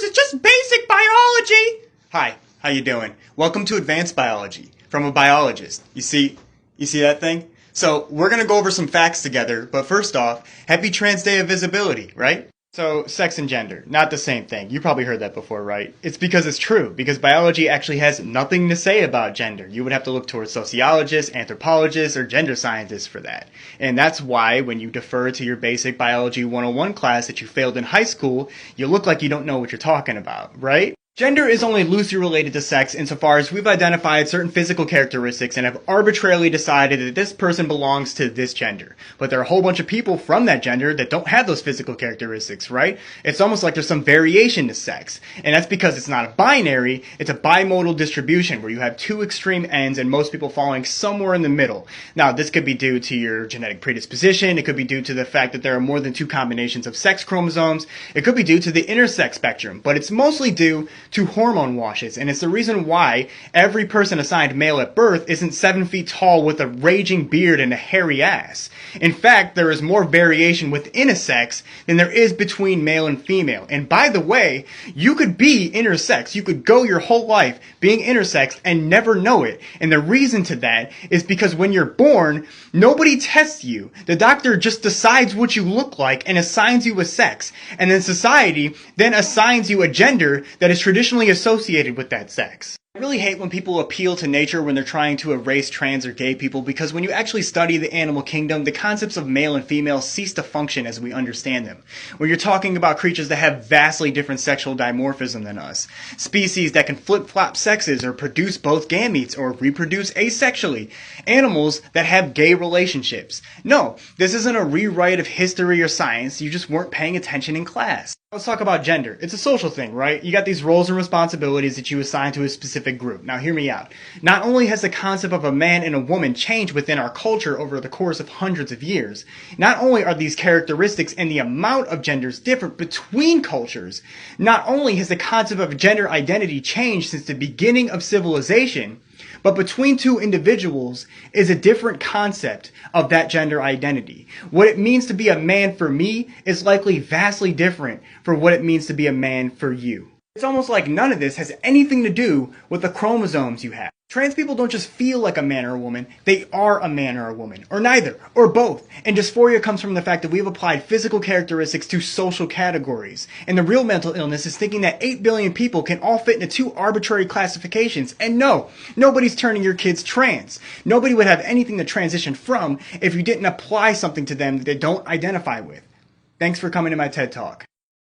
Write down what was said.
is just basic biology. Hi, how you doing? Welcome to Advanced Biology from a biologist. You see that thing? So we're going to go over some facts together, but first off, happy Trans Day of Visibility, right? So, sex and gender, not the same thing. You probably heard that before, right? It's because it's true, because biology actually has nothing to say about gender. You would have to look towards sociologists, anthropologists, or gender scientists for that. And that's why when you defer to your basic biology 101 class that you failed in high school, you look like you don't know what you're talking about, right? Gender is only loosely related to sex insofar as we've identified certain physical characteristics and have arbitrarily decided that this person belongs to this gender. But there are a whole bunch of people from that gender that don't have those physical characteristics, right? It's almost like there's some variation to sex. And that's because it's not a binary, it's a bimodal distribution where you have two extreme ends and most people falling somewhere in the middle. Now, this could be due to your genetic predisposition, it could be due to the fact that there are more than two combinations of sex chromosomes, it could be due to the intersex spectrum, but it's mostly due to hormone washes, and it's the reason why every person assigned male at birth isn't 7 feet tall with a raging beard and a hairy ass. In fact, there is more variation within a sex than there is between male and female. And by the way, you could be intersex. You could go your whole life being intersex and never know it. And the reason to that is because when you're born, nobody tests you. The doctor just decides what you look like and assigns you a sex. And then society then assigns you a gender that is traditionally associated with that sex. I really hate when people appeal to nature when they're trying to erase trans or gay people, because when you actually study the animal kingdom, the concepts of male and female cease to function as we understand them. When you're talking about creatures that have vastly different sexual dimorphism than us, species that can flip-flop sexes or produce both gametes or reproduce asexually, animals that have gay relationships. No, this isn't a rewrite of history or science, you just weren't paying attention in class. Let's talk about gender. It's a social thing, right? You got these roles and responsibilities that you assign to a specific group. Now hear me out. Not only has the concept of a man and a woman changed within our culture over the course of hundreds of years, not only are these characteristics and the amount of genders different between cultures, not only has the concept of gender identity changed since the beginning of civilization, but between two individuals is a different concept of that gender identity. What it means to be a man for me is likely vastly different from what it means to be a man for you. It's almost like none of this has anything to do with the chromosomes you have. Trans people don't just feel like a man or a woman, they are a man or a woman, or neither, or both. And dysphoria comes from the fact that we've applied physical characteristics to social categories. And the real mental illness is thinking that 8 billion people can all fit into two arbitrary classifications. And no, nobody's turning your kids trans. Nobody would have anything to transition from if you didn't apply something to them that they don't identify with. Thanks for coming to my TED Talk.